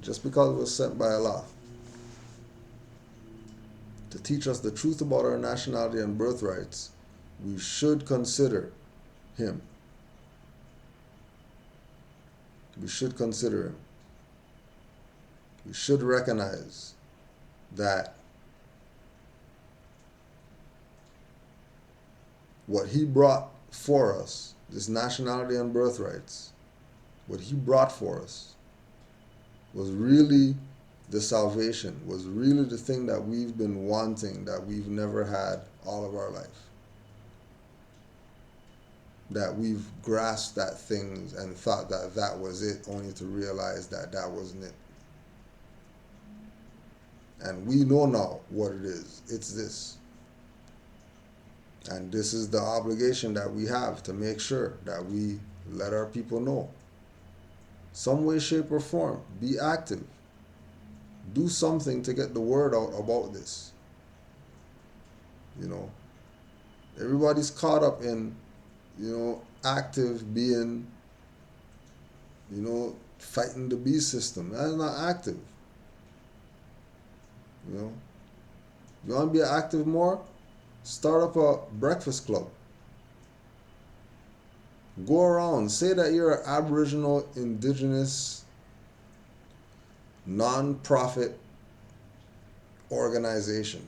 just because it was sent by Allah to teach us the truth about our nationality and birthrights, we should consider him. We should consider him. We should recognize that what he brought for us, this nationality and birthrights, what he brought for us was really the salvation, was really the thing that we've been wanting, that we've never had all of our life. That we've grasped that things and thought that that was it, only to realize that that wasn't it. And we know now what it is. It's this. And this is the obligation that we have, to make sure that we let our people know. Some way, shape, or form. Be active. Do something to get the word out about this. You know, everybody's caught up in, active being, fighting the beast system. That's not active. You want to be active more? Start up a breakfast club. Go around. Say that you're an Aboriginal, Indigenous, non-profit organization.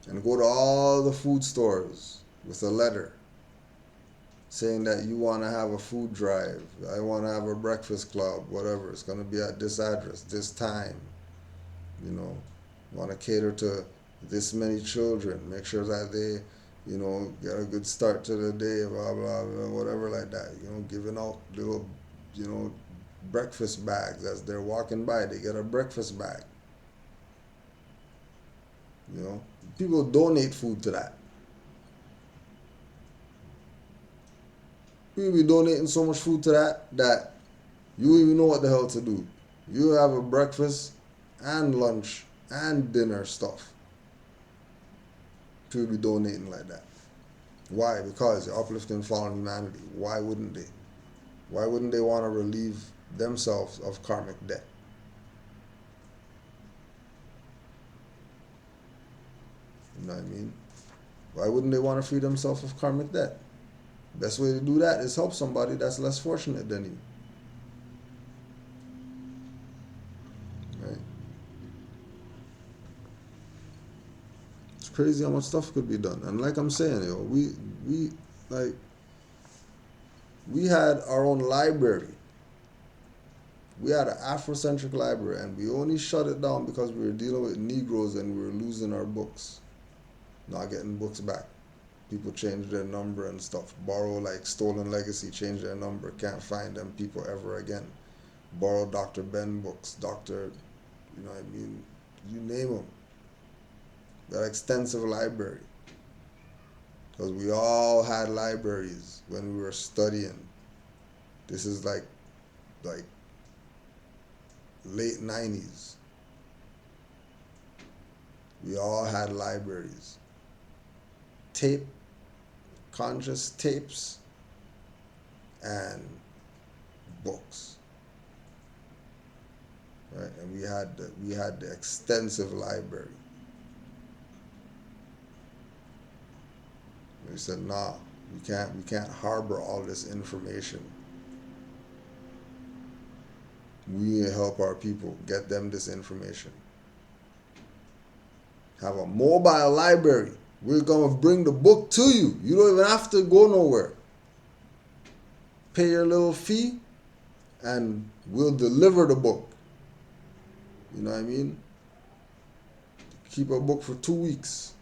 And go to all the food stores with a letter saying that you want to have a food drive. I want to have a breakfast club, whatever. It's going to be at this address, this time. Want to cater to this many children. Make sure that they, get a good start to the day, blah, blah, blah, whatever like that. Giving out little, breakfast bags as they're walking by. They get a breakfast bag. People donate food to that. People be donating so much food to that you don't even know what the hell to do. You have a breakfast and lunch and dinner stuff. People be donating like that. Why? Because they're uplifting fallen humanity. Why wouldn't they? Why wouldn't they want to relieve themselves of karmic debt? You know what I mean? Why wouldn't they want to free themselves of karmic debt? Best way to do that is help somebody that's less fortunate than you. Right? It's crazy how much stuff could be done. And like I'm saying, we had our own library. We had an Afrocentric library, and we only shut it down because we were dealing with Negroes and we were losing our books. Not getting books back. People change their number and stuff. Borrow like Stolen Legacy, change their number. Can't find them people ever again. Borrow Dr. Ben books, you name them. That extensive library. Because we all had libraries when we were studying. This is like late 90s. We all had libraries. Conscious tapes, and books. Right? And we had the extensive library. We said, nah, we can't harbor all this information. We need to help our people, get them this information. Have a mobile library. We're going to bring the book to you. You don't even have to go nowhere. Pay your little fee and we'll deliver the book. You know what I mean? Keep a book for 2 weeks.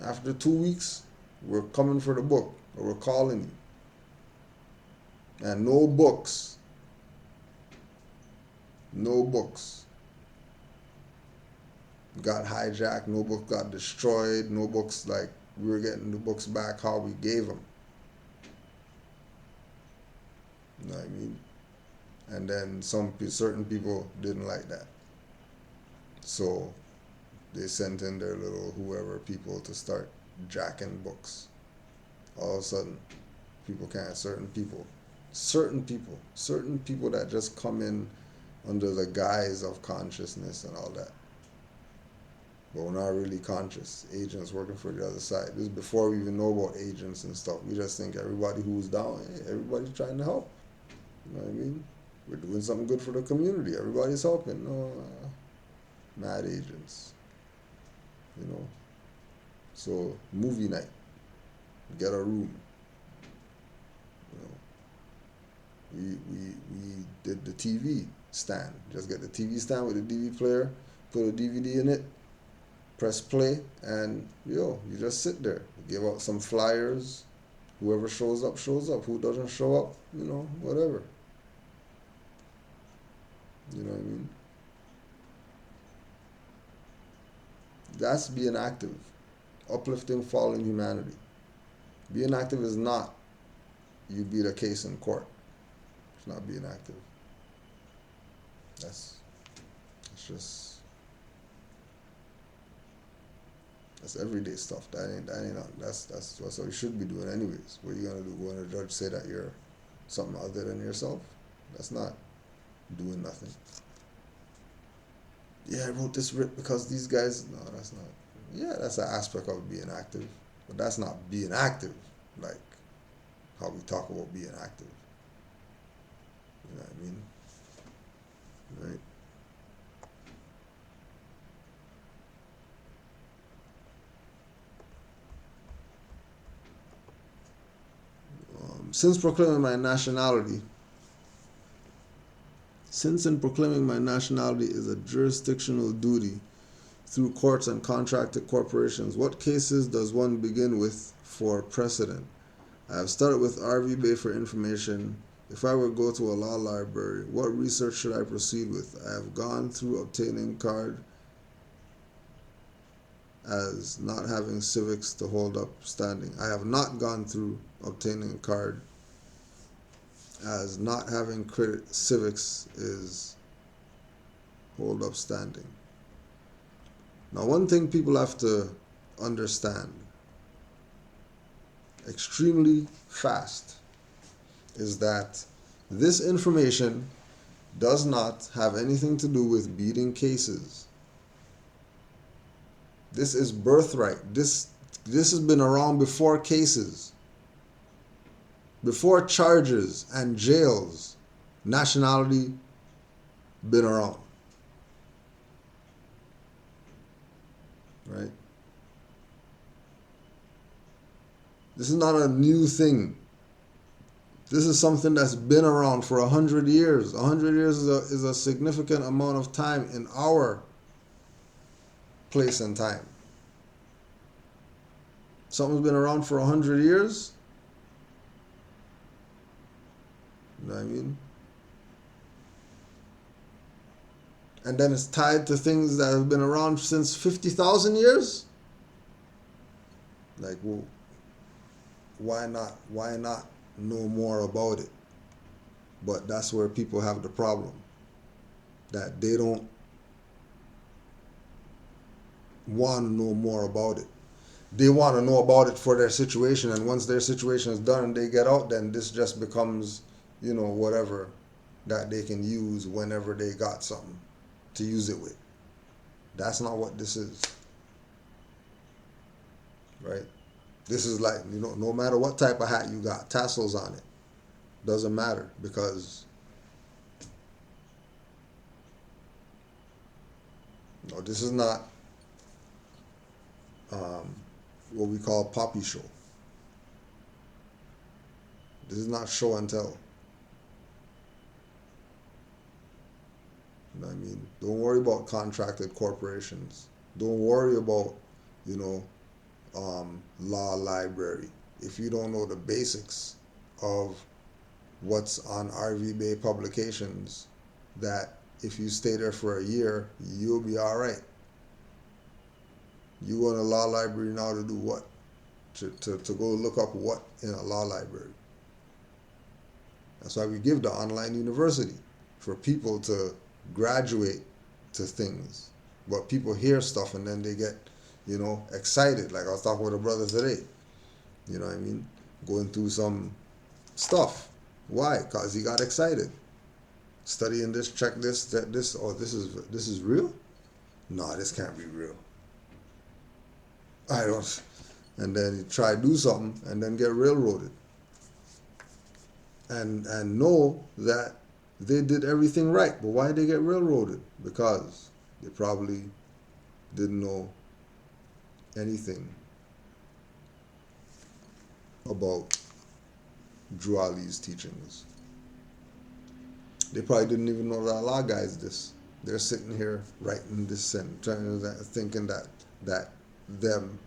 After 2 weeks, we're coming for the book, or we're calling you. And no books. No books got hijacked, no book got destroyed, no books, like, we were getting the books back how we gave them. You know what I mean? And then certain people didn't like that. So they sent in their little whoever people to start jacking books. All of a sudden, certain people certain people that just come in under the guise of consciousness and all that. But we're not really conscious. Agents working for the other side. This is before we even know about agents and stuff. We just think everybody who's down, hey, everybody's trying to help. You know what I mean? We're doing something good for the community. Everybody's helping. No, mad agents. You know. So movie night. Get a room. You know. We did the TV stand. Just get the TV stand with a DVD player, put a DVD in it, press play, and you just sit there. Give out some flyers. Whoever shows up, shows up. Who doesn't show up, whatever. You know what I mean? That's being active. Uplifting fallen humanity. Being active is not you beat a case in court. It's not being active. That's everyday stuff. That ain't not, that's what you should be doing anyways. What are you gonna do? Go and a judge say that you're something other than yourself? That's not doing nothing. Yeah, I wrote this writ because these guys. No, that's not. Yeah, that's an aspect of being active, but that's not being active. Like how we talk about being active. You know what I mean? Right? Since in proclaiming my nationality is a jurisdictional duty through courts and contracted corporations, what cases does one begin with for precedent? I have started with RV Bay for information. If I were to go to a law library, what research should I proceed with? I have gone through obtaining card as not having civics to hold up standing. I have not gone through obtaining a card as not having credit civics is hold up standing. Now, one thing people have to understand extremely fast is that this information does not have anything to do with beating cases. This is birthright. This has been around before cases. Before charges and jails, nationality been around. Right? This is not a new thing. This is something that's been around for 100 years. 100 years is a significant amount of time in our place and time. Something's been around for 100 years. You know what I mean? And then it's tied to things that have been around since 50,000 years? Like, well, why not? Why not know more about it? But that's where people have the problem. That they don't want to know more about it. They want to know about it for their situation, and once their situation is done and they get out, then this just becomes, whatever that they can use whenever they got something to use it with. That's not what this is. Right? This is like, no matter what type of hat you got, tassels on it. Doesn't matter because this is not what we call poppy show. This is not show and tell. You know what I mean? Don't worry about contracted corporations. Don't worry about, law library. If you don't know the basics of what's on RV Bay publications, that if you stay there for a year, you'll be all right. You go in a law library now to do what? To go look up what in a law library. That's why we give the online university, for people to graduate to things. But people hear stuff and then they get, excited. Like I was talking with a brother today, you know what I mean? Going through some stuff. Why? Because he got excited. Studying this, check this, that this. Oh, this is real. No, this can't be real. I don't. And then you try to do something and then get railroaded. And know that they did everything right. But why did they get railroaded? Because they probably didn't know anything about Drew Ali's teachings. They probably didn't even know that Allah guides this. They're sitting here writing this and thinking that them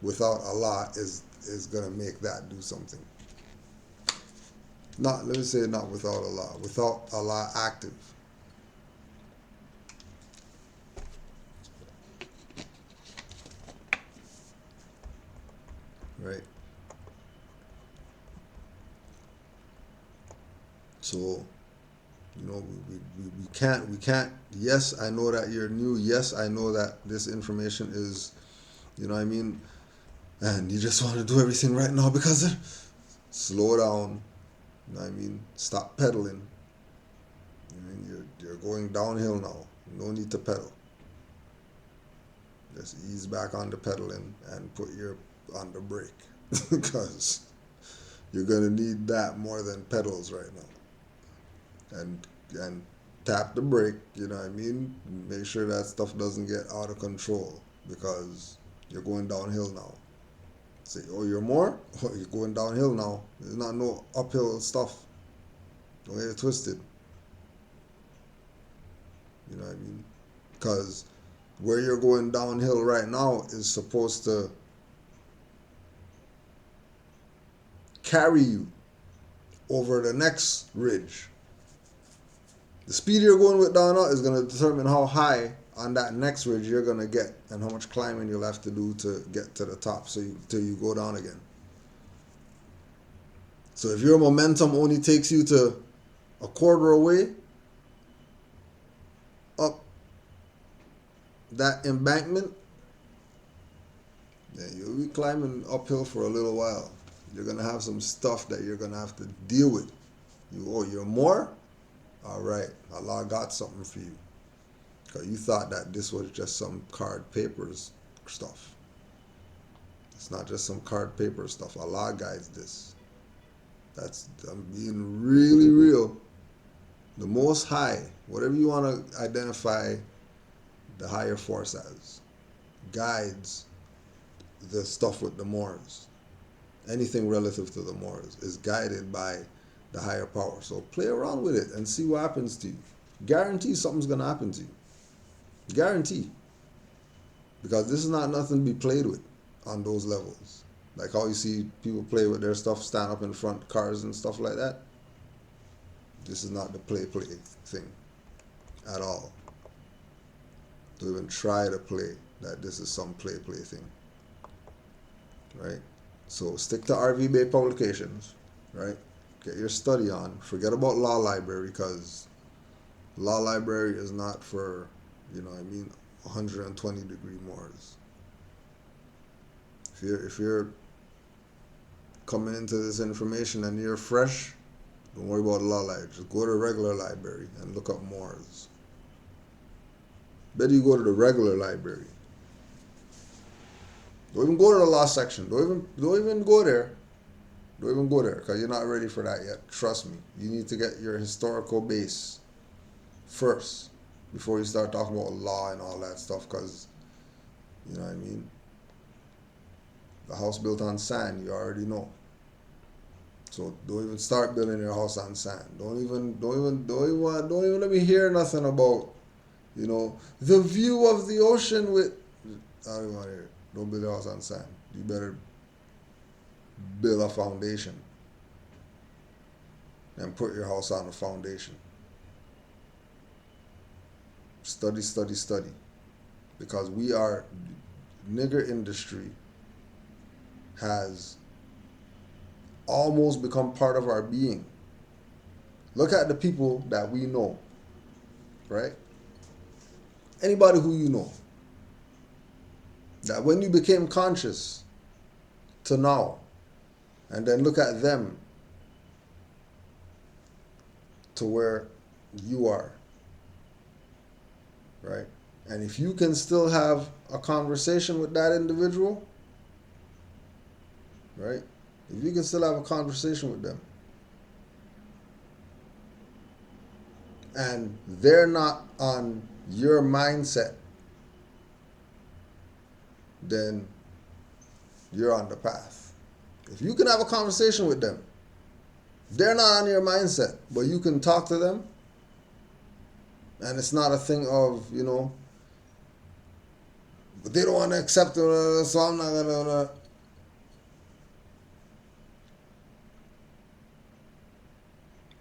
without Allah is gonna make that do something. Not, let me say, not without Allah. Without Allah active. Right? So, we can't, yes, I know that you're new. Yes, I know that this information is, you know what I mean? And you just want to do everything right now because slow down. You know what I mean? Stop pedaling. I mean, you're going downhill now. No need to pedal. Just ease back on the pedaling and put your on the brake because you're gonna need that more than pedals right now. And tap the brake. You know what I mean? Make sure that stuff doesn't get out of control because you're going downhill now. Say, oh, you're more? Oh, you're going downhill now. There's not no uphill stuff. Don't get it twisted. You know what I mean? Because where you're going downhill right now is supposed to carry you over the next ridge. The speed you're going with down now is going to determine how high on that next ridge you're going to get and how much climbing you'll have to do to get to the top till you go down again. So if your momentum only takes you to a quarter away up that embankment, then you'll be climbing uphill for a little while. You're going to have some stuff that you're going to have to deal with. You're more? All right, Allah got something for you. Because you thought that this was just some card papers stuff. It's not just some card paper stuff. Allah guides this. I'm being really real. The Most High, whatever you want to identify the higher force as, guides the stuff with the Moors. Anything relative to the Moors is guided by the higher power. So play around with it and see what happens to you. Guarantee something's going to happen to you. Guarantee. Because this is not nothing to be played with on those levels. Like how you see people play with their stuff, stand up in front of cars and stuff like that. This is not the play thing at all. Don't even try to play that this is some play thing. Right? So stick to RV Bay publications. Right? Get your study on. Forget about Law Library because Law Library is not for, 120-degree Moors. If you're coming into this information and you're fresh, don't worry about the Law Library. Just go to the regular library and look up Moors. Better you go to the regular library. Don't even go to the law section. Don't even go there. Don't even go there because you're not ready for that yet. Trust me. You need to get your historical base first before you start talking about law and all that stuff because, you know what I mean? The house built on sand, you already know. So don't even start building your house on sand. Don't even let me hear nothing about, the view of the ocean with. I don't want to hear it. Don't build your house on sand. You better build a foundation and put your house on a foundation. Study, study, study. Because nigger industry has almost become part of our being. Look at the people that we know, right? Anybody who you know. That when you became conscious to now, and then look at them to where you are, right? And if you can still have a conversation with that individual, right? If you can still have a conversation with them and they're not on your mindset, then you're on the path. If you can have a conversation with them, they're not on your mindset, but you can talk to them, and it's not a thing of, but they don't want to accept it, so I'm not gonna.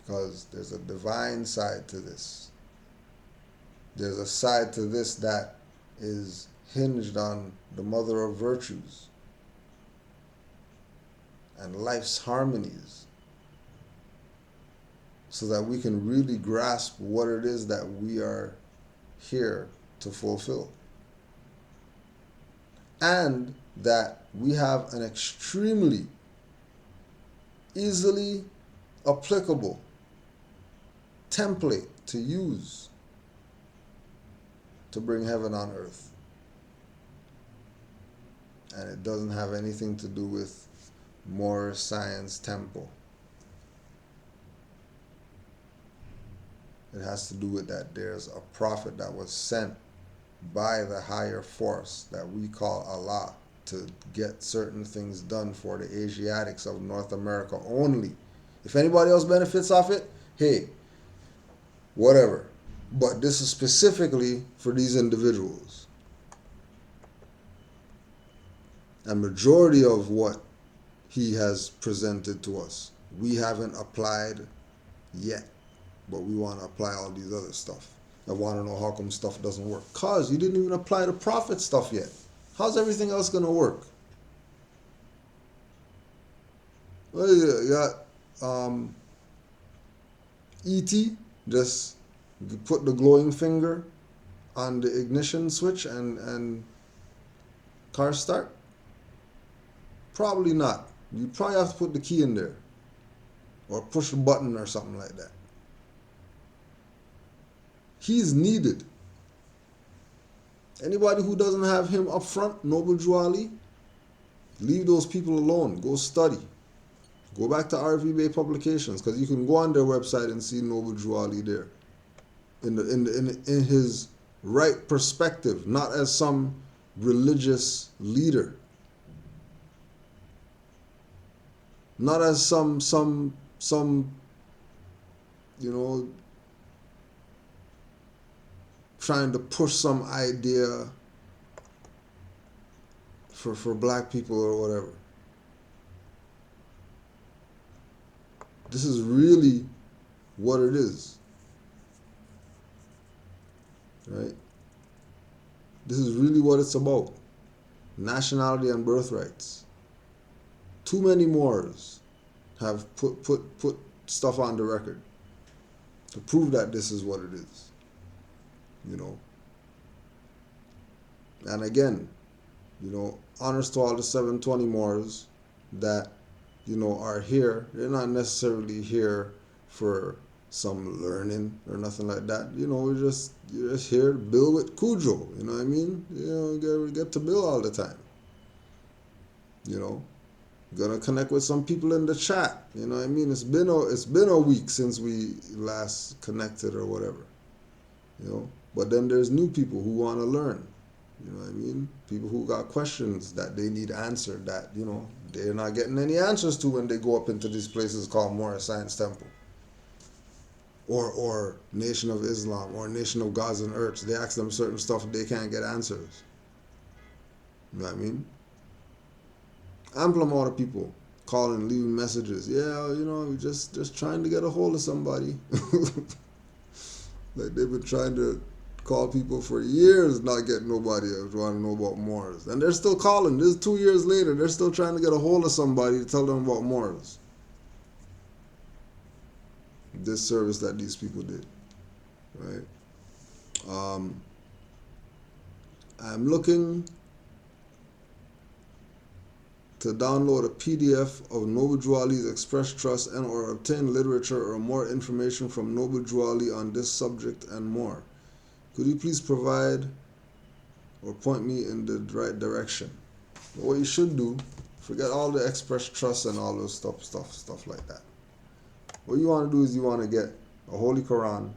Because there's a divine side to this. There's a side to this that is hinged on the mother of virtues and life's harmonies, so that we can really grasp what it is that we are here to fulfill. And that we have an extremely easily applicable template to use to bring heaven on earth. And it doesn't have anything to do with Moorish science temple. It has to do with that there's a prophet that was sent by the higher force that we call Allah to get certain things done for the Asiatics of North America only. If anybody else benefits off it, hey, whatever. But this is specifically for these individuals. And majority of what he has presented to us, we haven't applied yet. But we want to apply all these other stuff. I want to know how come stuff doesn't work. Because you didn't even apply the prophet stuff yet. How's everything else going to work? Well, you got E.T. just put the glowing finger on the ignition switch and car start? Probably not. You probably have to put the key in there. Or push a button or something like that. He's needed. Anybody who doesn't have him up front, Noble Juali, leave those people alone. Go study. Go back to RV Bay Publications, because you can go on their website and see Noble Juali there. In his right perspective, not as some religious leader. Not as some trying to push some idea for black people or whatever. This is really what it is. Right? This is really what it's about. Nationality and birthrights. Too many Moors have put stuff on the record to prove that this is what it is. And again, honors to all the 720 Moors that, are here. They're not necessarily here for some learning or nothing like that. You're just here to build with Cujo. You know what I mean? Get to build all the time. Gonna connect with some people in the chat. You know what I mean? It's been a week since we last connected or whatever. But then there's new people who want to learn. You know what I mean? People who got questions that they need answered that, they're not getting any answers to when they go up into these places called Moorish Science Temple. Or Nation of Islam or Nation of Gods and Earths. They ask them certain stuff, they can't get answers. You know what I mean? Ample amount of people calling, leaving messages. Yeah, just trying to get a hold of somebody. Like they've been trying to call people for years, not getting nobody else want to know about Moors. And they're still calling. This is 2 years later. They're still trying to get a hold of somebody to tell them about Moors. This service that these people did. Right? I'm looking to download a PDF of Noble Drew Ali's Express Trust and or obtain literature or more information from Noble Drew Ali on this subject and more. Could you please provide or point me in the right direction? But what you should do, forget all the Express Trust and all those stuff like that. What you want to do is you want to get a Holy Quran,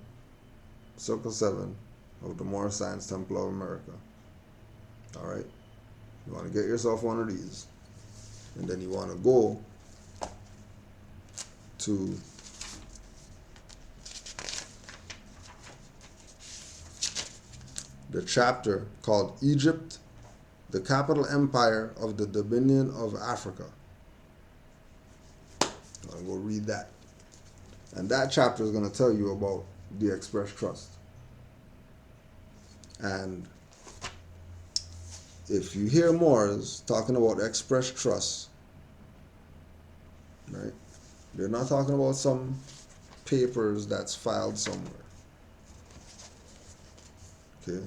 Circle 7 of the Moorish Science Temple of America. Alright? You want to get yourself one of these. And then you want to go to the chapter called Egypt, the Capital Empire of the Dominion of Africa. You want to go read that. And that chapter is going to tell you about the Express Trust. And if you hear Moors talking about Express Trust, right, they're not talking about some papers that's filed somewhere. Okay?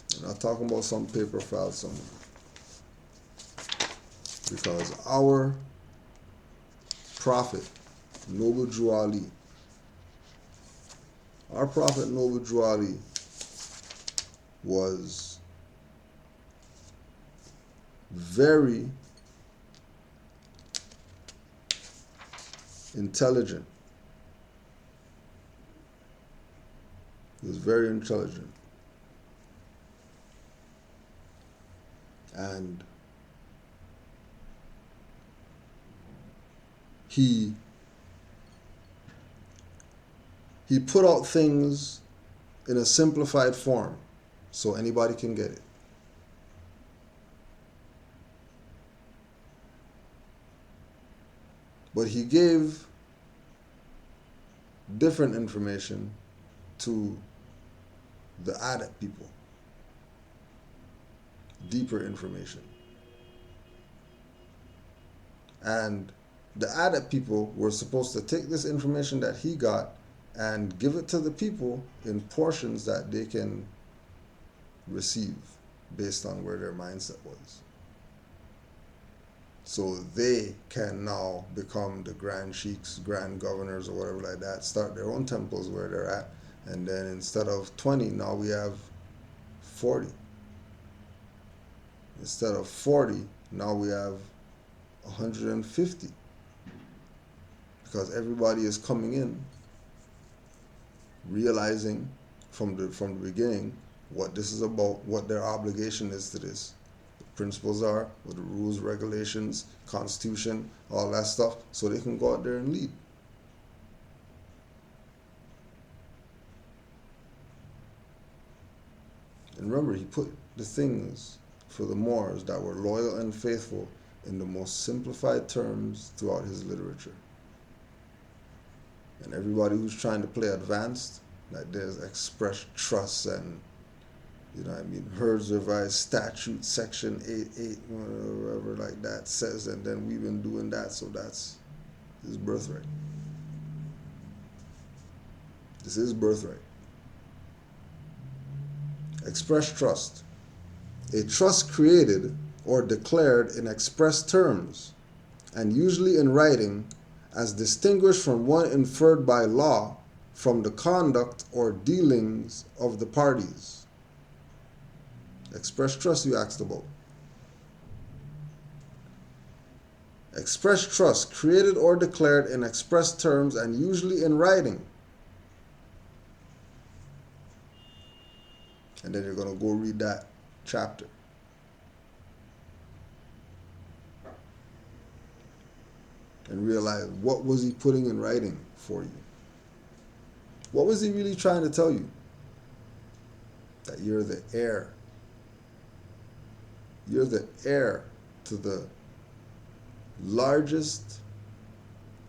They're not talking about some paper filed somewhere. Because our Prophet, Noble Drew Ali, our Prophet Noble Drew Ali was very intelligent. He was very intelligent. And he put out things in a simplified form so anybody can get it. But he gave different information to the adept people. Deeper information. And the adept people were supposed to take this information that he got and give it to the people in portions that they can receive based on where their mindset was. So they can now become the grand sheiks, grand governors, or whatever like that, start their own temples where they're at. And then instead of 20, now we have 40. Instead of 40, now we have 150. Because everybody is coming in realizing from the beginning what this is about, what their obligation is to this. The principles are, what the rules, regulations, constitution, all that stuff, so they can go out there and lead. And remember, he put the things for the Moors that were loyal and faithful in the most simplified terms throughout his literature. And everybody who's trying to play advanced, like there's Express Trust and, you know what I mean, Herds Revised Statute, Section 8, whatever like that says, and then we've been doing that, so that's his birthright. This is birthright. Express trust. A trust created or declared in express terms, and usually in writing, as distinguished from one inferred by law from the conduct or dealings of the parties. Express trust you asked about. Express trust created or declared in express terms and usually in writing. And then you're going to go read that chapter. And realize, what was he putting in writing for you? What was he really trying to tell you? That you're the heir. You're the heir to the largest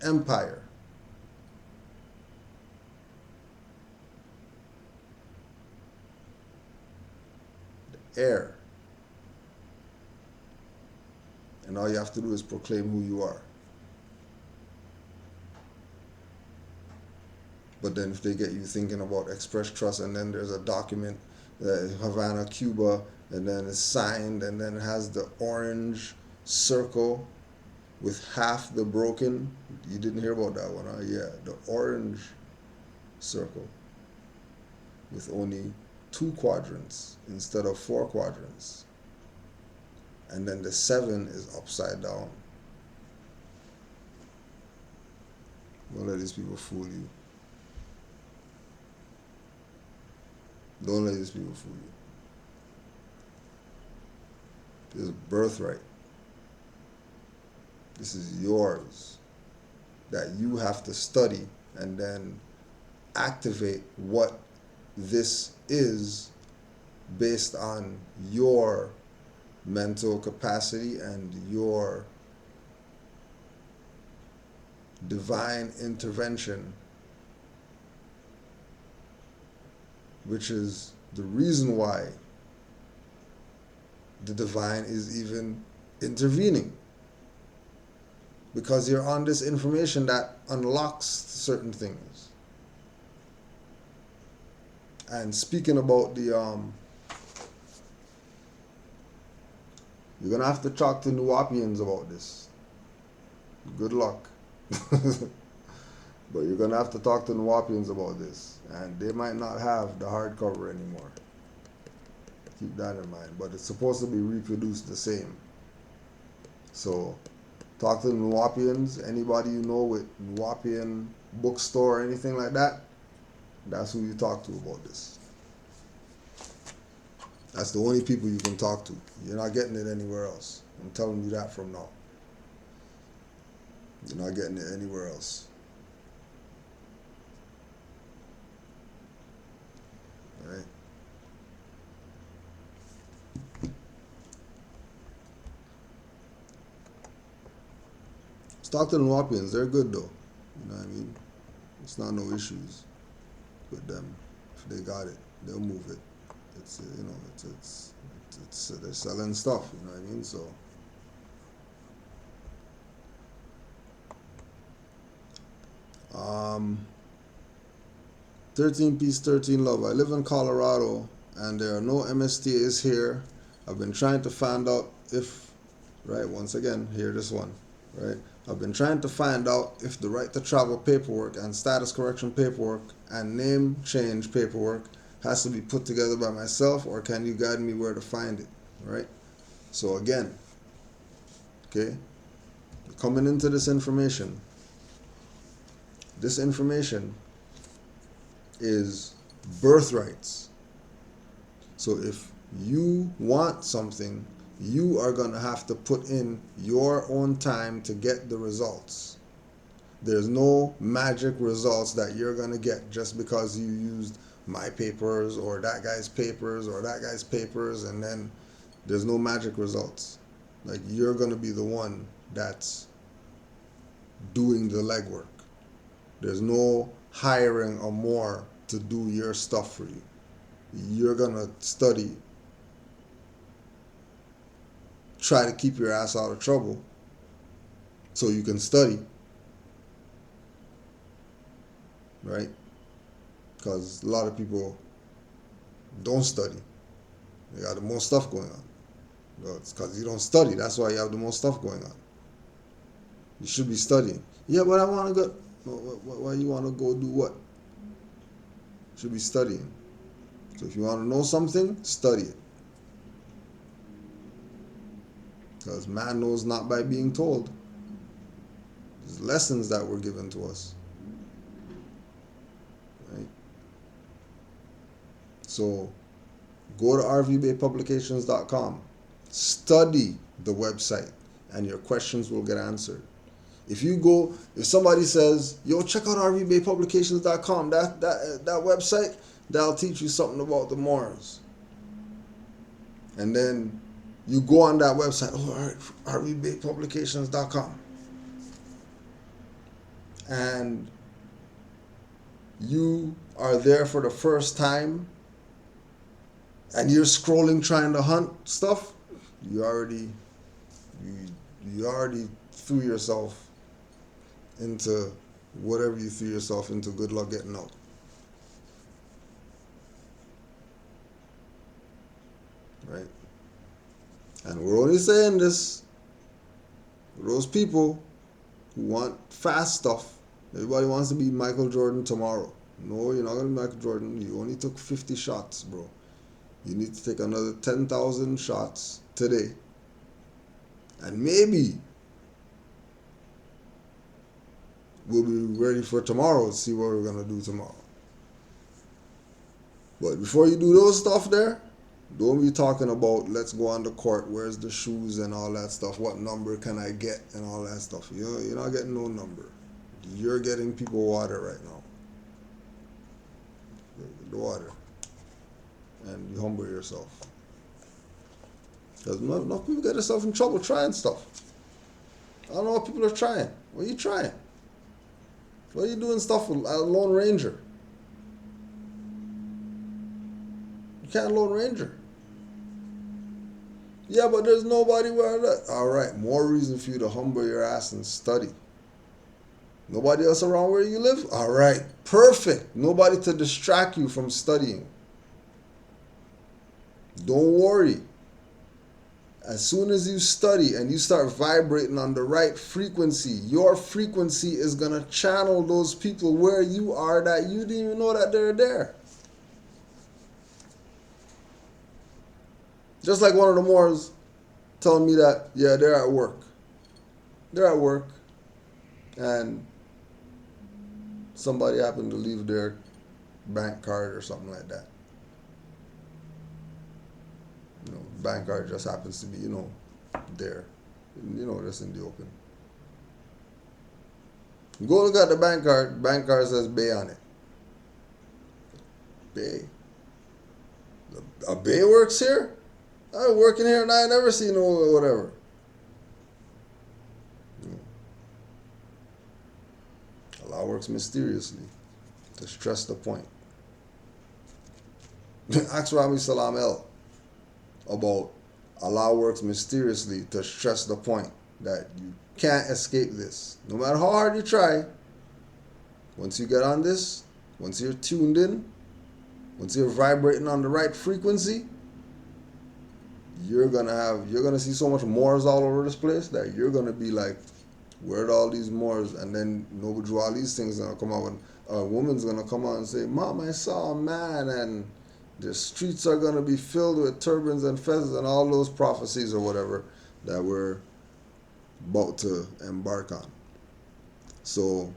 empire. The heir. And all you have to do is proclaim who you are. But then if they get you thinking about express trust and then there's a document Havana, Cuba, and then it's signed, and then it has the orange circle with half the broken. You didn't hear about that one, huh? Yeah, the orange circle with only 2 quadrants instead of 4 quadrants. And then the 7 is upside down. Don't let these people fool you. Don't let these people fool you. This is birthright. This is yours that you have to study and then activate what this is based on your mental capacity and your divine intervention, which is the reason why the divine is even intervening, because you're on this information that unlocks certain things. And speaking about the you're gonna have to talk to Nuwapians about this. Good luck. But you're gonna have to talk to Nuwapians about this, and they might not have the hardcover anymore. Keep that in mind. But it's supposed to be reproduced the same. So talk to the Nuwapians. Anybody you know with Nuwapian bookstore or anything like that, that's who you talk to about this. That's the only people you can talk to. You're not getting it anywhere else. I'm telling you that from now. You're not getting it anywhere else. All right? Let's talk to the Nuwapians. They're good though. You know what I mean? It's not no issues with them. If they got it, they'll move it. It's you know, it's they're selling stuff. You know what I mean? So. 13 Peace, 13 Love. I live in Colorado and there are no MSTAs here. I've been trying to find out if, right, once again, hear this one, right? I've been trying to find out if the right to travel paperwork and status correction paperwork and name change paperwork has to be put together by myself, or can you guide me where to find it, right? So again, okay, coming into this information is birthrights. So if you want something, you are going to have to put in your own time to get the results. There's no magic results that you're going to get just because you used my papers or that guy's papers or that guy's papers, and then there's no magic results. Like, you're going to be the one that's doing the legwork. There's no hiring a more to do your stuff for you. You're gonna study, try to keep your ass out of trouble so you can study, right? Because a lot of people don't study. They got the most stuff going on. Well, it's because you don't study. That's why you have the most stuff going on. You should be studying. Yeah, but I want to go. Why you want to go do what? You should be studying. So if you want to know something, study it. Because man knows not by being told. There's lessons that were given to us. Right? So go to rvbaypublications.com. Study the website and your questions will get answered. If somebody says, yo, check out rvbaypublications.com, that website, that'll teach you something about the Moors. And then you go on that website, rvbaypublications.com. And you are there for the first time and you're scrolling trying to hunt stuff, you already threw yourself into whatever you threw yourself into. Good luck getting out. right? And we're only saying this for those people who want fast stuff. Everybody wants to be Michael Jordan tomorrow. No, you're not going to be Michael Jordan. You only took 50 shots, bro. You need to take another 10,000 shots today. And maybe we'll be ready for tomorrow to see what we're going to do tomorrow. But before you do those stuff there, don't be talking about let's go on the court, where's the shoes and all that stuff, what number can I get and all that stuff. You're not getting no number. You're getting people water right now. The water. And you humble yourself. Because enough people get themselves in trouble trying stuff. I don't know what people are trying. What are you trying? What are you doing stuff with a Lone Ranger? You can't Lone Ranger. Yeah, but there's nobody where that. All right, more reason for you to humble your ass and study. Nobody else around where you live? All right, perfect. Nobody to distract you from studying. Don't worry. As soon as you study and you start vibrating on the right frequency, your frequency is going to channel those people where you are that you didn't even know that they're there. Just like one of the Moors telling me that, yeah, they're at work. They're at work. And somebody happened to leave their bank card or something like that. Bank card just happens to be, there. Just in the open. Go look at the bank card. Bank card says Bay on it. Bay. A Bay works here? I'm working here and I never seen no whatever. Allah works mysteriously to stress the point. Ask Rami Salam El about Allah works mysteriously to stress the point that you can't escape this. No matter how hard you try, once you get on this, once you're tuned in, once you're vibrating on the right frequency, you're gonna see so much Moors all over this place that you're gonna be like, where'd all these Moors? And then all these things are gonna come out, and a woman's gonna come out and say, Mom, I saw a man, and the streets are gonna be filled with turbans and feathers, and all those prophecies or whatever that we're about to embark on. So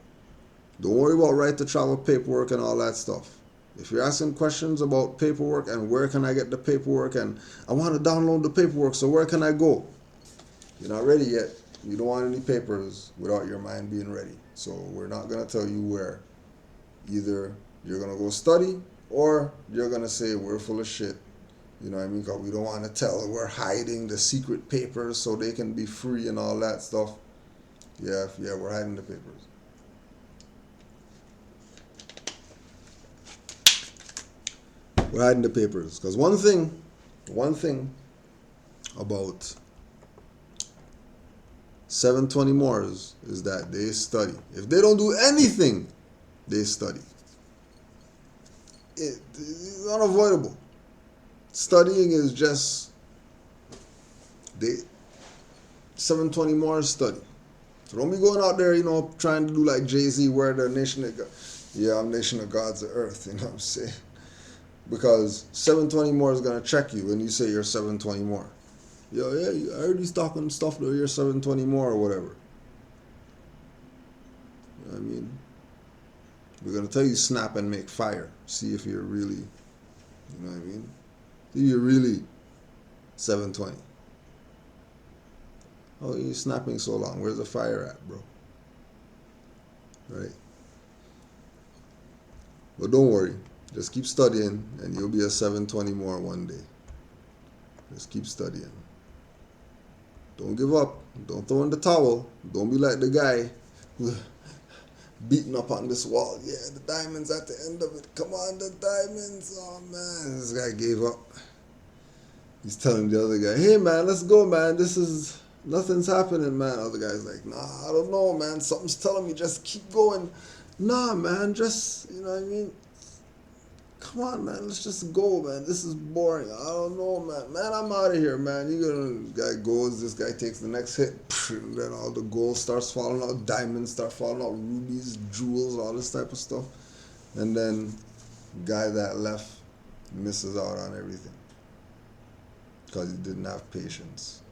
don't worry about right to travel paperwork and all that stuff. If you're asking questions about paperwork and where can I get the paperwork and I want to download the paperwork, so where can I go? You're not ready yet. You don't want any papers without your mind being ready. So we're not going to tell you where. Either you're going to go study or you're going to say we're full of shit. You know what I mean? Because we don't want to tell. We're hiding the secret papers so they can be free and all that stuff. Yeah, we're hiding the papers. We're hiding the papers. Because one thing about 720 Moors is that they study. If they don't do anything, they study. It's unavoidable. Studying is just 720 Moors study. So don't be going out there, trying to do like Jay-Z, where the nation of God. Yeah, I'm nation of God's the earth, you know what I'm saying? Because 720 Moor is going to check you when you say you're 720 Moor. Yo, yeah, I heard he's talking stuff that you're 720 Moor or whatever. You know what I mean? We're going to tell you snap and make fire. See if you're really, you know what I mean? See if you're really 720. Oh, you're snapping so long. Where's the fire at, bro? Right? But don't worry. Just keep studying and you'll be a 720 Moor one day. Just keep studying. Don't give up. Don't throw in the towel. Don't be like the guy who beating up on this wall. Yeah, the diamond's at the end of it. Come on, the diamonds. Oh, man. This guy gave up. He's telling the other guy, hey, man, let's go, man. Nothing's happening, man. The other guy's like, nah, I don't know, man. Something's telling me just keep going. Nah, man, just, you know what I mean? Come on, man, let's just go, man. This is boring. I don't know, man. Man, I'm out of here, man. You gonna guy goes, this guy takes the next hit, and then all the gold starts falling out, diamonds start falling out, rubies, jewels, all this type of stuff. And then guy that left misses out on everything because he didn't have patience.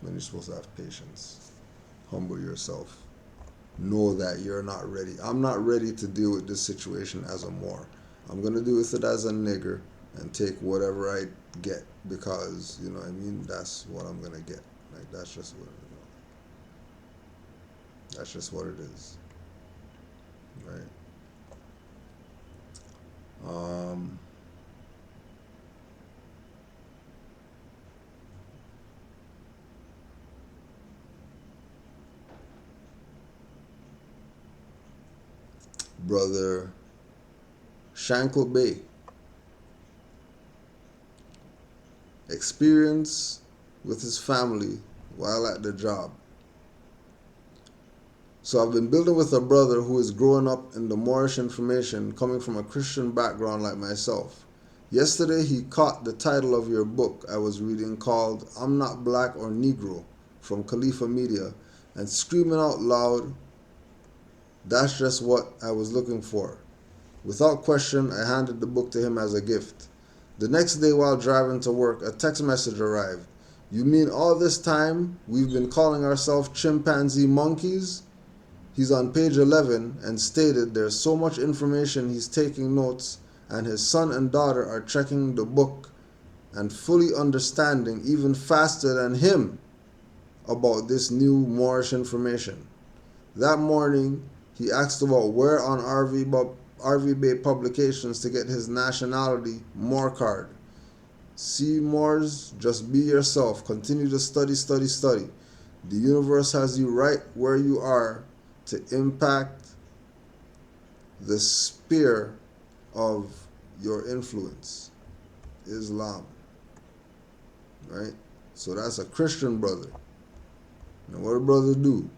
When you're supposed to have patience, humble yourself. Know that you're not ready. I'm not ready to deal with this situation as a Moor. I'm gonna deal with it as a nigger and take whatever I get because you know what I mean. That's what I'm gonna get. Like that's just what that's just what it is, right? Um, Brother Shankle Bay, experience with his family while at the job. So I've been building with a brother who is growing up in the Moorish information coming from a Christian background like myself. Yesterday he caught the title of your book I was reading called I'm Not Black or Negro from Khalifa Media and screaming out loud, that's just what I was looking for. Without question, I handed the book to him as a gift. The next day while driving to work, a text message arrived. You mean all this time we've been calling ourselves chimpanzee monkeys? He's on page 11 and stated there's so much information he's taking notes and his son and daughter are checking the book and fully understanding even faster than him about this new Moorish information. That morning, he asked about where on RV Bay Publications to get his nationality Moor card. See, Moors, just be yourself. Continue to study, study, study. The universe has you right where you are to impact the sphere of your influence, Islam, right? So that's a Christian brother. Now what a brother do?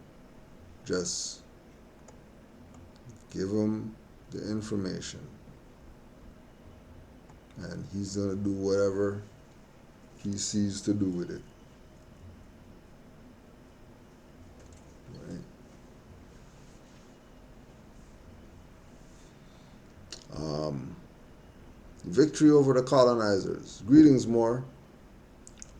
Just give him the information and he's gonna do whatever he sees to do with it, right? Victory over the colonizers. Greetings, Moore.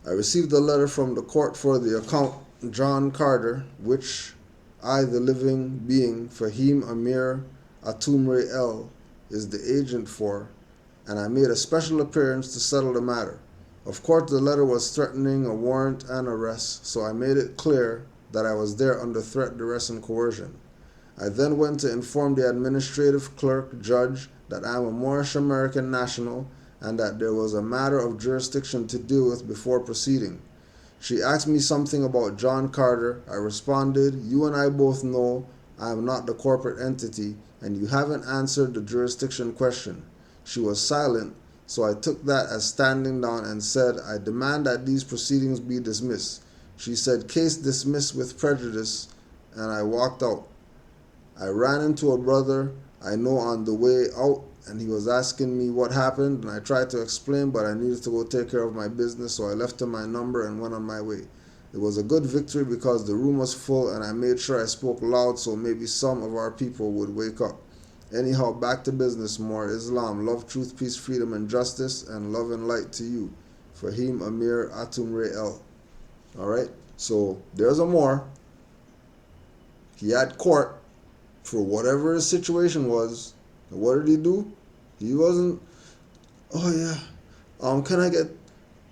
I received a letter from the court for the account John Carter, which I, the living being, Fahim Amir Atumre El, is the agent for, and I made a special appearance to settle the matter. Of course, the letter was threatening a warrant and arrest, so I made it clear that I was there under threat, duress, and coercion. I then went to inform the administrative clerk judge that I am a Moorish American national and that there was a matter of jurisdiction to deal with before proceeding. She asked me something about John Carter. I responded, you and I both know I am not the corporate entity and you haven't answered the jurisdiction question. She was silent, so I took that as standing down and said, I demand that these proceedings be dismissed. She said, case dismissed with prejudice, and I walked out. I ran into a brother I know on the way out, and he was asking me what happened, and I tried to explain, but I needed to go take care of my business, so I left him my number and went on my way. It was a good victory because the room was full, and I made sure I spoke loud so maybe some of our people would wake up. Anyhow, back to business more. Islam, love, truth, peace, freedom, and justice, and love and light to you. Fahim Amir Atumre El. Alright, so there's a more. He had court for whatever his situation was. And what did he do? He wasn't, oh yeah, can I get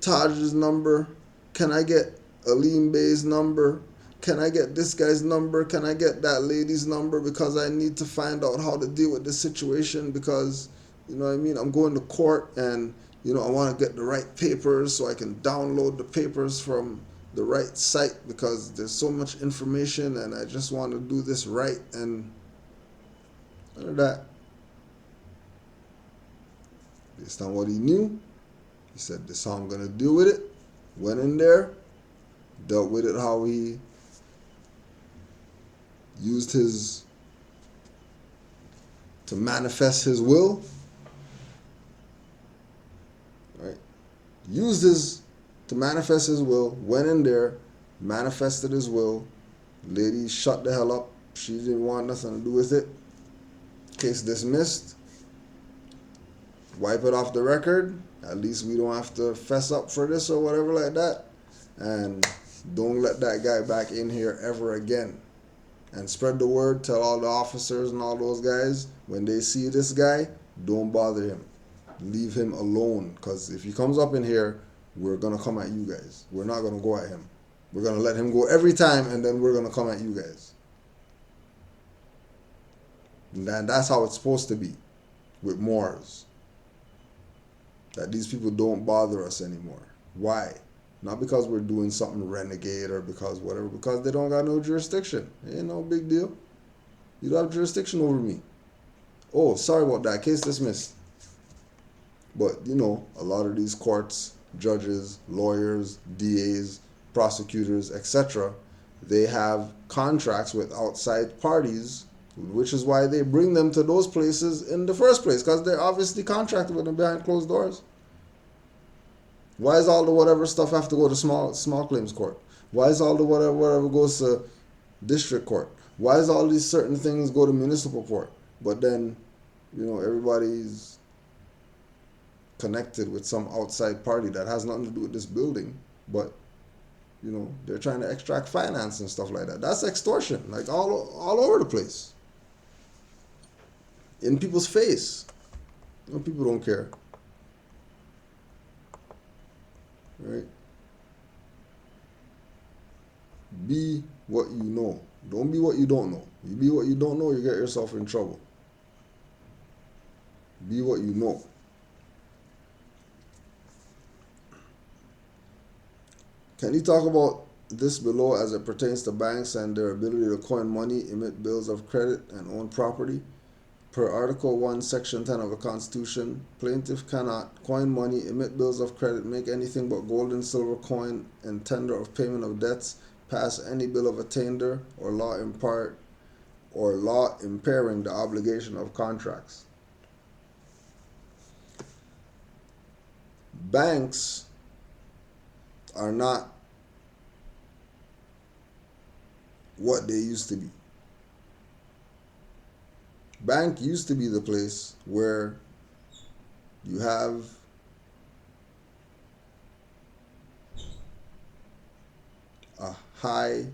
Taj's number? Can I get Aleem Bey's number? Can I get this guy's number? Can I get that lady's number? Because I need to find out how to deal with this situation because, you know what I mean, I'm going to court and, you know, I want to get the right papers so I can download the papers from the right site because there's so much information and I just want to do this right and none of that. Based on what he knew, he said, this is how I'm going to deal with it. Went in there, dealt with it how he used his to manifest his will, right? Used his to manifest his will, went in there, manifested his will. Lady shut the hell up. She didn't want nothing to do with it. Case dismissed. Wipe it off the record. At least we don't have to fess up for this or whatever like that. And don't let that guy back in here ever again. And spread the word. Tell all the officers and all those guys, when they see this guy, don't bother him. Leave him alone. Because if he comes up in here, we're going to come at you guys. We're not going to go at him. We're going to let him go every time, and then we're going to come at you guys. And that's how it's supposed to be with Moors. That these people don't bother us anymore. Why? Not because we're doing something renegade or because whatever. Because they don't got no jurisdiction. It ain't no big deal. You don't have jurisdiction over me. Oh, sorry about that. Case dismissed. But, you know, a lot of these courts, judges, lawyers, DAs, prosecutors, etc., they have contracts with outside parties, which is why they bring them to those places in the first place, because they're obviously contracted with them behind closed doors. Why is all the whatever stuff have to go to small claims court? Why is all the whatever goes to district court? Why is all these certain things go to municipal court? But then, you know, everybody's connected with some outside party that has nothing to do with this building, but you know, they're trying to extract finance and stuff like that. That's extortion, like all over the place. In people's face. You know, people don't care. Right? Be what you know. Don't be what you don't know. You be what you don't know, you get yourself in trouble. Be what you know. Can you talk about this below as it pertains to banks and their ability to coin money, emit bills of credit, and own property? Per Article 1, Section 10 of the Constitution, plaintiff cannot coin money, emit bills of credit, make anything but gold and silver coin, and tender of payment of debts, pass any bill of attainder, or law impairing the obligation of contracts. Banks are not what they used to be. Bank used to be the place where you have a high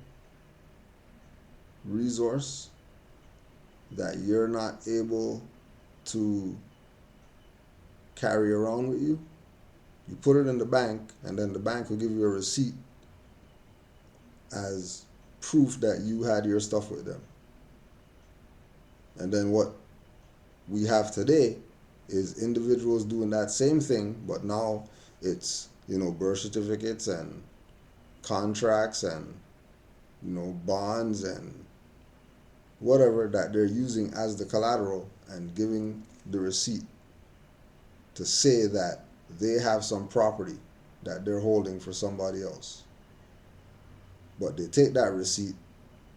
resource that you're not able to carry around with you. You put it in the bank, and then the bank will give you a receipt as proof that you had your stuff with them. And then what we have today is individuals doing that same thing, but now it's, you know, birth certificates and contracts and, you know, bonds and whatever that they're using as the collateral and giving the receipt to say that they have some property that they're holding for somebody else. But they take that receipt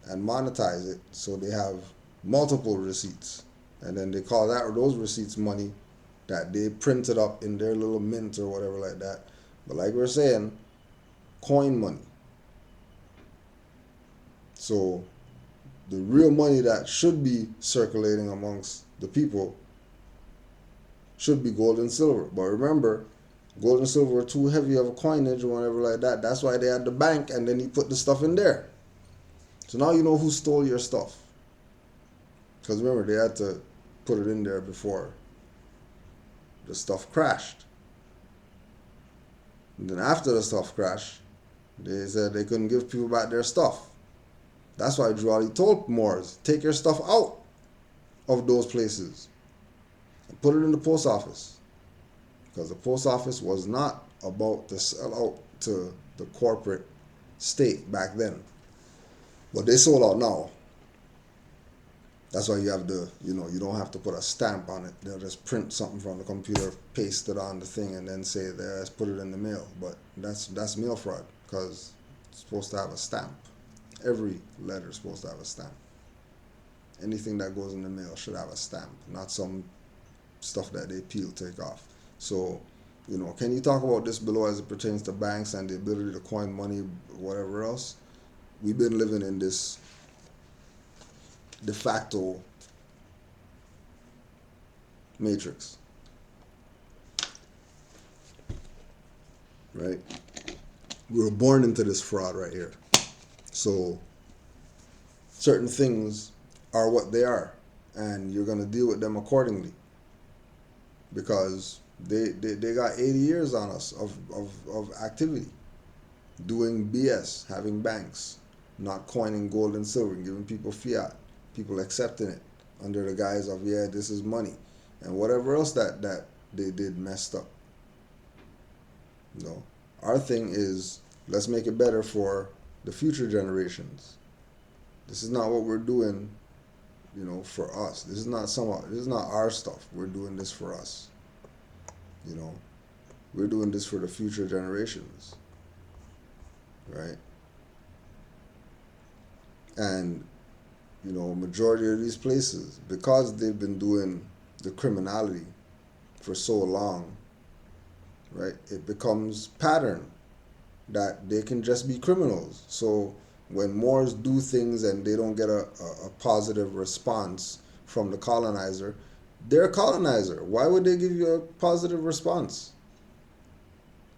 and monetize it so they have multiple receipts. And then they call those receipts money that they printed up in their little mint or whatever like that. But like we're saying, coin money. So the real money that should be circulating amongst the people should be gold and silver. But remember, gold and silver are too heavy of a coinage or whatever like that. That's why they had the bank, and then you put the stuff in there. So now you know who stole your stuff. Because remember, they had to put it in there before the stuff crashed. And then after the stuff crashed, they said they couldn't give people back their stuff. That's why Drew Ali told Moors, take your stuff out of those places and put it in the post office. Because the post office was not about to sell out to the corporate state back then. But they sold out now. That's why you have you don't have to put a stamp on it. They'll just print something from the computer, paste it on the thing, and then say, let's put it in the mail. But that's mail fraud, because it's supposed to have a stamp. Every letter is supposed to have a stamp. anything that goes in the mail should have a stamp, not some stuff that they peel, take off. So, can you talk about this below as it pertains to banks and the ability to coin money, whatever else? We've been living in this de facto matrix, right? We were born into this fraud right here. So certain things are what they are, and you're going to deal with them accordingly, because they got 80 years on us of activity, doing BS, having banks, not coining gold and silver, and giving people fiat, people accepting it under the guise of, yeah, this is money, and whatever else that they did messed up. Our thing is, let's make it better for the future generations. This is not what we're doing, for us. This is not our stuff. We're doing this for us. We're doing this for the future generations, right? And majority of these places, because they've been doing the criminality for so long, right, it becomes pattern that they can just be criminals. So when Moors do things and they don't get a positive response from the colonizer, they're a colonizer. Why would they give you a positive response?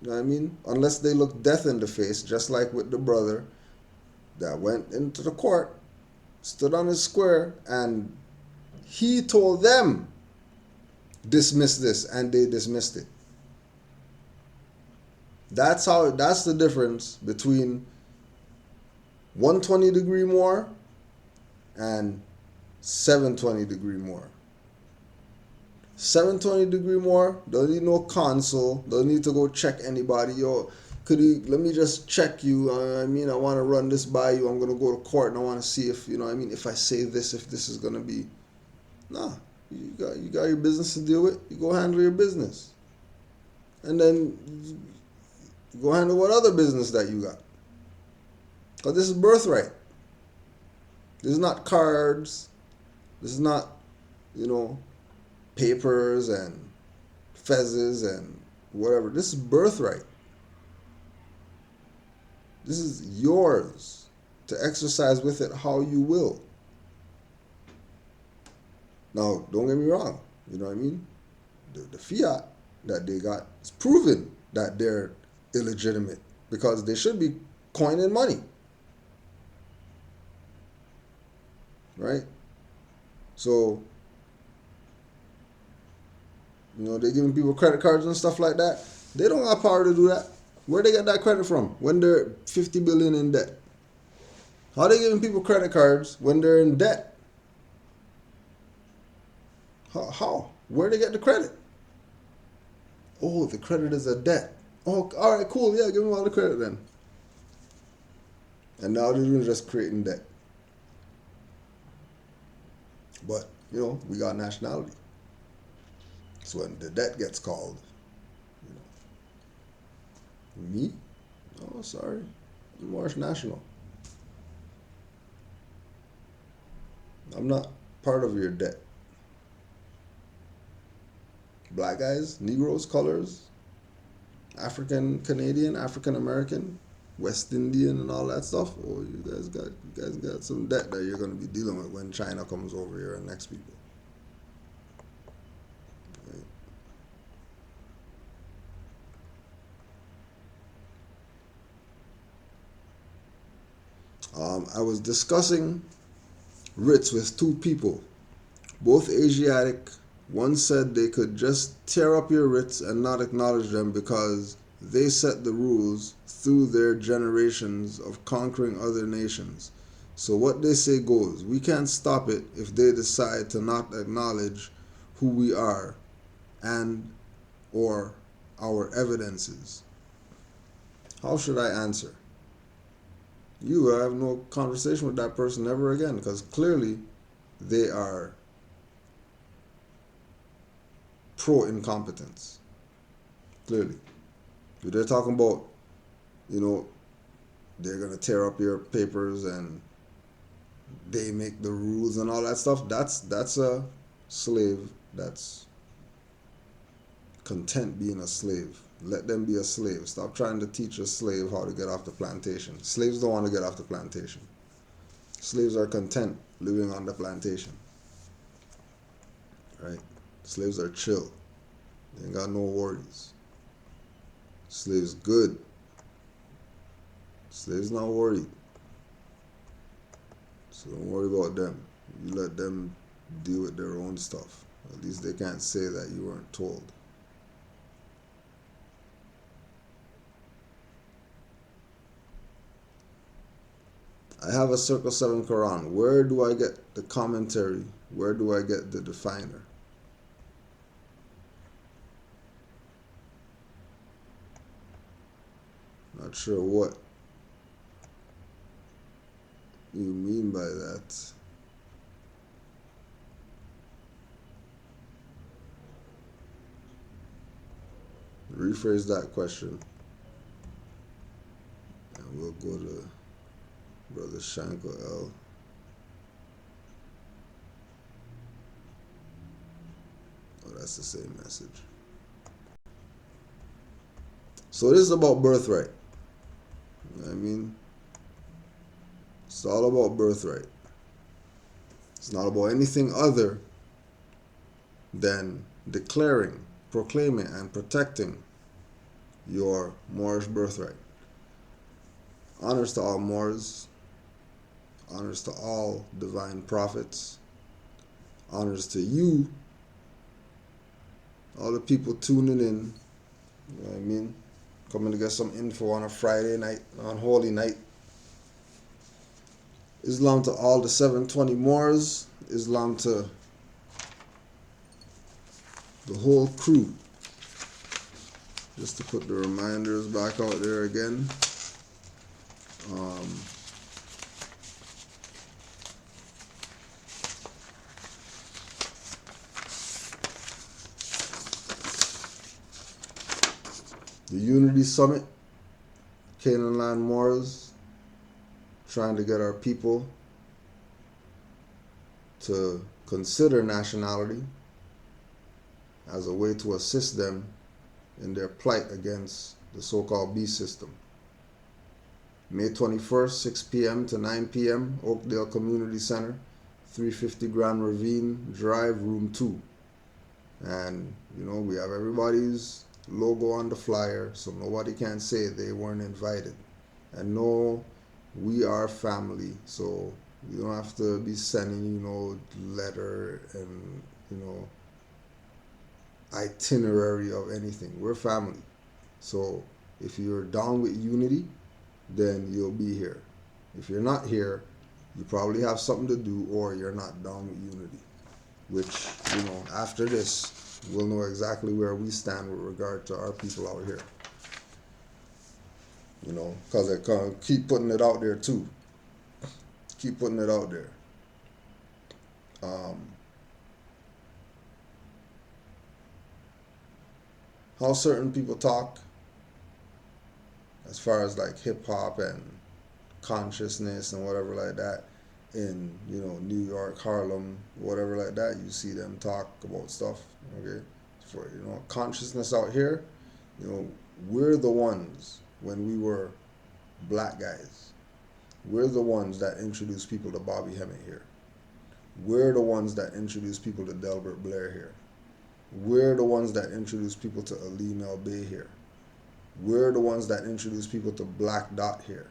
You know what I mean? Unless they look death in the face, just like with the brother that went into the court, stood on his square, and he told them, dismiss this, and they dismissed it. That's the difference between 120-degree Moor and 720-degree Moor. 720-degree Moor don't need no consul, don't need to go check anybody. Yo, let me just check you. I want to run this by you. I'm going to go to court and I want to see if, if I say this, if this is going to be. Nah, you got your business to deal with. You go handle your business. And then you go handle what other business that you got. Because this is birthright. This is not cards. This is not, papers and fezzes and whatever. This is birthright. This is yours to exercise with it how you will. Now, don't get me wrong. You know what I mean? The fiat that they got is proven that they're illegitimate, because they should be coining money. Right? So, they're giving people credit cards and stuff like that. They don't have power to do that. Where they get that credit from when they're 50 billion in debt? How are they giving people credit cards when they're in debt? How? Where they get the credit? Oh, the credit is a debt. Oh, all right, cool. Yeah, give them all the credit then. And now they're doing just creating debt. But, we got nationality. So when the debt gets called, me? Oh, sorry. I'm Moorish national. I'm not part of your debt. Black guys, Negroes, colors, African Canadian, African American, West Indian, and all that stuff. Oh, you guys got some debt that you're going to be dealing with when China comes over here and next people. I was discussing writs with two people, both Asiatic. One said they could just tear up your writs and not acknowledge them because they set the rules through their generations of conquering other nations. So what they say goes. We can't stop it if they decide to not acknowledge who we are and or our evidences. How should I answer? You have no conversation with that person ever again, because clearly they are pro-incompetence. Clearly. If they're talking about, they're going to tear up your papers and they make the rules and all that stuff. That's a slave that's content being a slave. Let them be a slave. Stop trying to teach a slave how to get off the plantation. Slaves don't want to get off the plantation. Slaves are content living on the plantation. Right? Slaves are chill. They ain't got no worries. Slaves good. Slaves not worried. So don't worry about them. You let them deal with their own stuff. At least they can't say that you weren't told. I have a Circle 7 Quran. Where do I get the commentary? Where do I get the definer? Not sure what you mean by that. Rephrase that question. And we'll go to Brother Shanko L. Oh, that's the same message. So this is about birthright. You know what I mean? It's all about birthright. It's not about anything other than declaring, proclaiming, and protecting your Moorish birthright. Honors to all Moors. Honors to all divine prophets. Honors to you, all the people tuning in. You know what I mean? Coming to get some info on a Friday night, on Holy Night. Islam to all the 720 Moors. Islam to the whole crew. Just to put the reminders back out there again. The Unity Summit, Canaanland Moors, trying to get our people to consider nationality as a way to assist them in their plight against the so-called beast system. May 21st, 6 p.m. to 9 p.m., Oakdale Community Center, 350 Grand Ravine Drive, Room 2. And, you know, we have everybody's logo on the flyer, so nobody can say they weren't invited. And no, we are family, so you don't have to be sending, you know, letter and, you know, itinerary of anything. We're family. So if you're down with unity, then you'll be here. If you're not here, you probably have something to do, or you're not down with unity. Which, you know, after this, we'll know exactly where we stand with regard to our people out here. You know, because I keep putting it out there too. Keep putting it out there. How certain people talk, as far as like hip hop and consciousness and whatever like that, in, you know, New York, Harlem, whatever like that, you see them talk about stuff. Okay, for, you know, consciousness out here, you know, we're the ones, when we were black guys, we're the ones that introduced people to Bobby Hemmett here. We're the ones that introduced people to Delbert Blair here. We're the ones that introduced people to Aline El Bay here. We're the ones that introduced people to Black Dot here,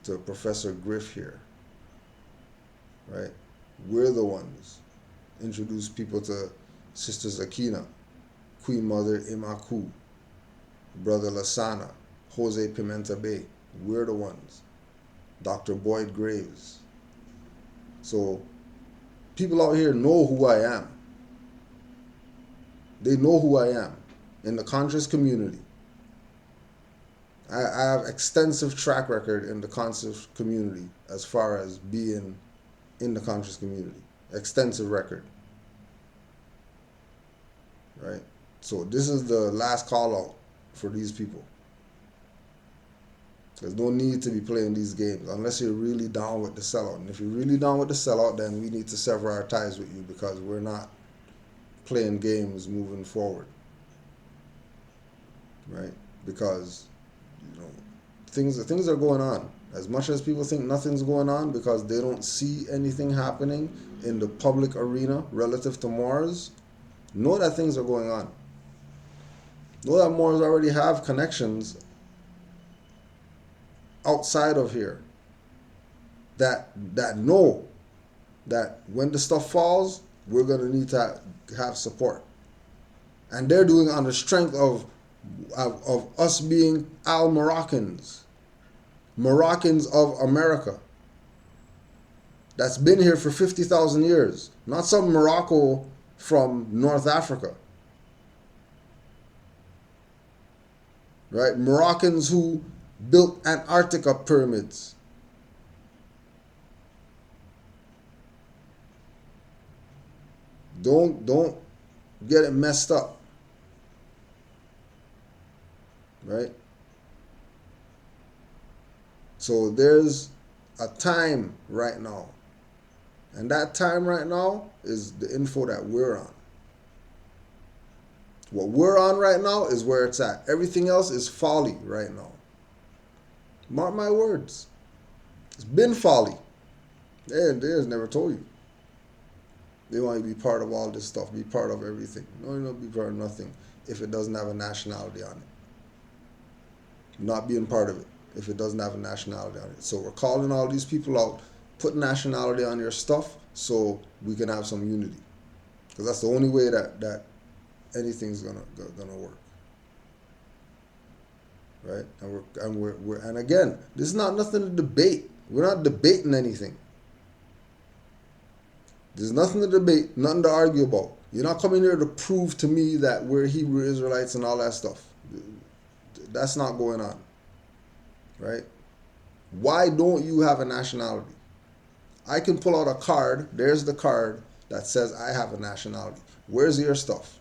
to Professor Griff here. Right? We're the ones introduced people to Sister Zakina, Queen Mother Imaku, Brother Lasana, Jose Pimenta Bay. We're the ones. Dr. Boyd Graves. So people out here know who I am. They know who I am in the conscious community. I have extensive track record in the conscious community as far as being in the conscious community. Extensive record. Right? So this is the last call out for these people. There's no need to be playing these games unless you're really down with the sellout. And if you're really down with the sellout, then we need to sever our ties with you because we're not playing games moving forward, right? Because you know things are going on. As much as people think nothing's going on because they don't see anything happening in the public arena relative to Moors, know that things are going on. Know that Moors already have connections outside of here that know that when the stuff falls, we're gonna need to have support, and they're doing it on the strength of us being Al Moroccans, Moroccans of America. That's been here for 50,000 years, not some Morocco from North Africa, right? Moroccans who built Antarctica pyramids. Don't get it messed up, right? So there's a time right now, and that time right now is the info that we're on. What we're on right now is where it's at. Everything else is folly right now. Mark my words. It's been folly. There's never told you. They want you to be part of all this stuff, be part of everything. No, you don't be part of nothing if it doesn't have a nationality on it. Not being part of it if it doesn't have a nationality on it. So we're calling all these people out, put nationality on your stuff so we can have some unity. Because that's the only way that anything's gonna work. Right? And again, this is not nothing to debate. We're not debating anything. There's nothing to debate, nothing to argue about. You're not coming here to prove to me that we're Hebrew Israelites and all that stuff. That's not going on. Right? Why don't you have a nationality? I can pull out a card. There's the card that says I have a nationality. Where's your stuff?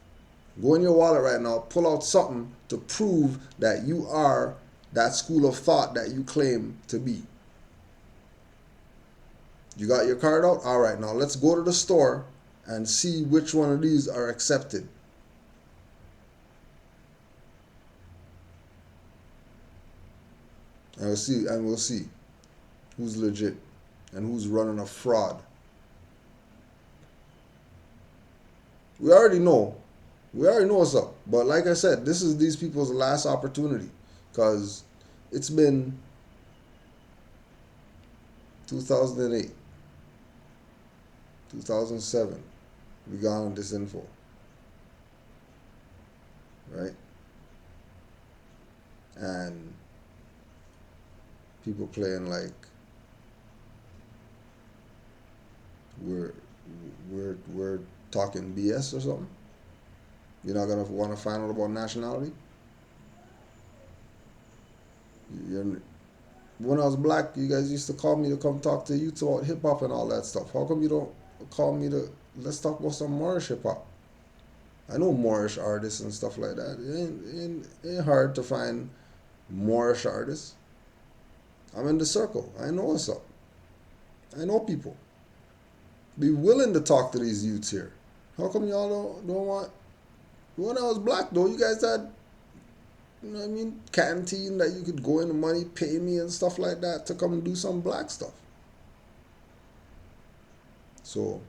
Go in your wallet right now, pull out something to prove that you are that school of thought that you claim to be. You got your card out? All right, now let's go to the store and see which one of these are accepted. And we'll see who's legit and who's running a fraud. We already know what's up. But like I said, this is these people's last opportunity because it's been 2008, 2007. We got on this info. Right? And people playing like we're talking BS or something. You're not gonna want to find out about nationality. When I was black, you guys used to call me to come talk to you about hip hop and all that stuff. How come you don't call me to let's talk about some Moorish hip hop? I know Moorish artists and stuff like that. It ain't hard to find Moorish artists. I'm in the circle. I know what's up. I know people. Be willing to talk to these youths here. How come y'all don't want? When I was black though, you guys had, you know what I mean, canteen that you could go in the money, pay me and stuff like that to come and do some black stuff. So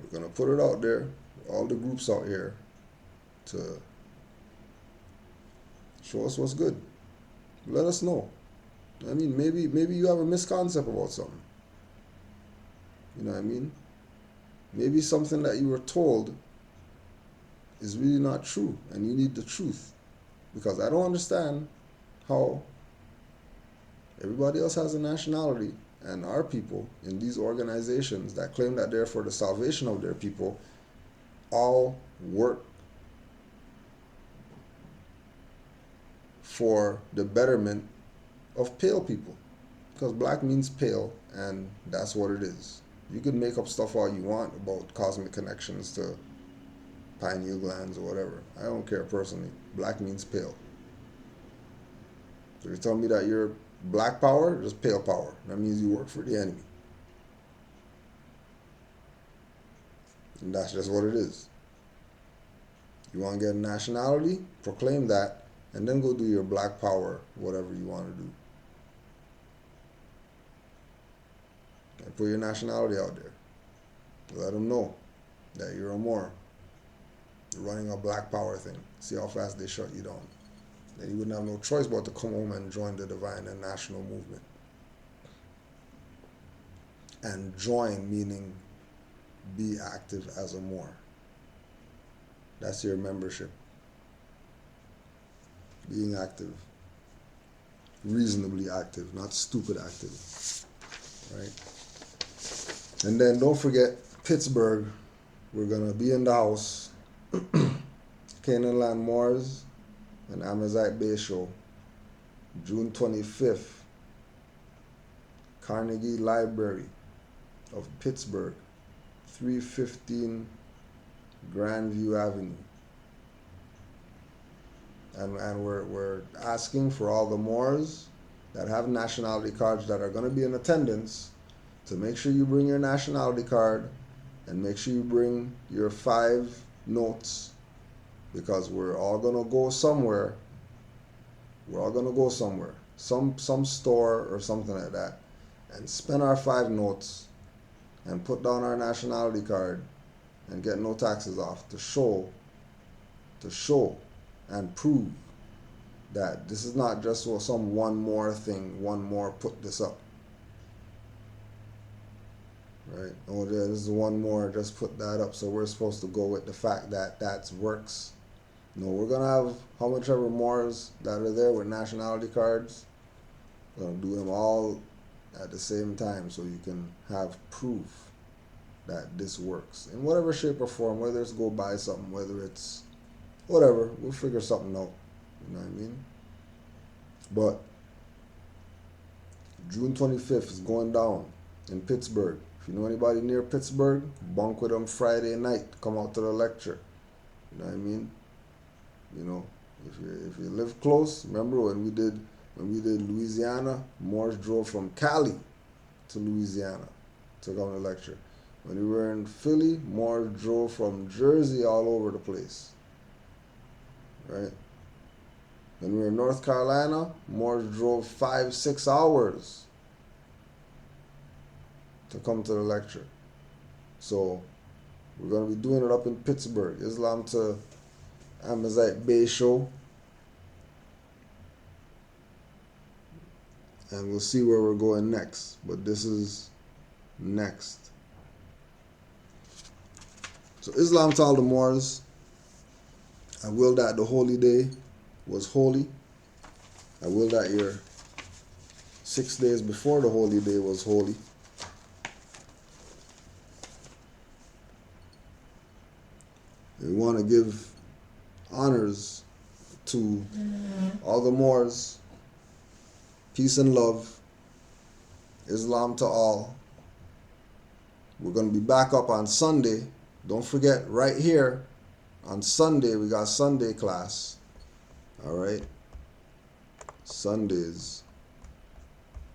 we're gonna put it out there, all the groups out here, to show us what's good. Let us know. I mean, maybe you have a misconcept about something. You know what I mean? Maybe something that you were told is really not true, and you need the truth. Because I don't understand how everybody else has a nationality, and our people in these organizations that claim that they're for the salvation of their people all work for the betterment of pale people. Because black means pale, and that's what it is. You can make up stuff all you want about cosmic connections to pineal glands or whatever. I don't care personally. Black means pale. So you're telling me that you're black power, just pale power. That means you work for the enemy. And that's just what it is. You want to get a nationality? Proclaim that, and then go do your black power, whatever you want to do. And put your nationality out there. Let them know that you're a Moor. You're running a black power thing. See how fast they shut you down. Then you wouldn't have no choice but to come home and join the divine and national movement. And join meaning be active as a Moor. That's your membership. Being active. Reasonably active, not stupid active. Right? And then don't forget Pittsburgh. We're going to be in the house. Canaanland Moors and Amazite Bay Show. June 25th. Carnegie Library of Pittsburgh. 315 Grandview Avenue. And we're asking for all the Moors that have nationality cards that are going to be in attendance to make sure you bring your nationality card and make sure you bring your 5 notes, because we're all going to go somewhere. We're all going to go somewhere. Some store or something like that, and spend our 5 notes and put down our nationality card and get no taxes off to show and prove that this is not just some one more thing, one more put this up. Right? Oh, this is one more, just put that up. So we're supposed to go with the fact that that works. No, we're going to have how much ever Moors that are there with nationality cards. We're going to do them all at the same time so you can have proof that this works. In whatever shape or form, whether it's go buy something, whether it's whatever, we'll figure something out. You know what I mean? But June 25th is going down in Pittsburgh. If you know anybody near Pittsburgh, bunk with them Friday night. Come out to the lecture. You know what I mean? You know, if you live close, remember when we did Louisiana, Moors drove from Cali to Louisiana to come to lecture. When we were in Philly, Moors drove from Jersey all over the place. Right? When we were in North Carolina, Moors drove 5-6 hours to come to the lecture. So we're going to be doing it up in Pittsburgh. Islam to Amazite Bay Show. And we'll see where we're going next. But this is next. So Islam to all the Moors. I will that the holy day was holy. I will that your 6 days before the holy day was holy. We want to give honors to all the Moors. Peace and love. Islam to all. We're going to be back up on Sunday. Don't forget, right here on Sunday, we got Sunday class. All right. Sundays,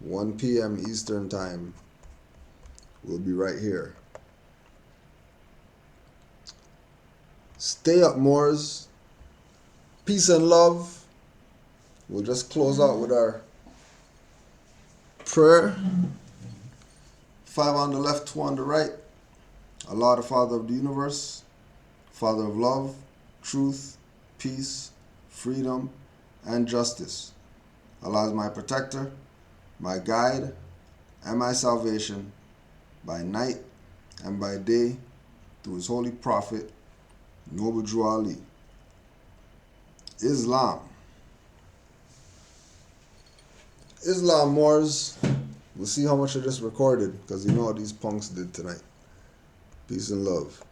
1 p.m. Eastern Time. We'll be right here. Stay up, Moors. Peace and love. We'll just close out with our prayer. 5 on the left, 2 on the right. Allah, the Father of the universe, Father of love, truth, peace, freedom, and justice. Allah is my protector, my guide, and my salvation by night and by day through his holy prophet, Noble Drew Ali. Islam. Islam, Moors. We'll see how much of this recorded, because you know what these punks did tonight. Peace and love.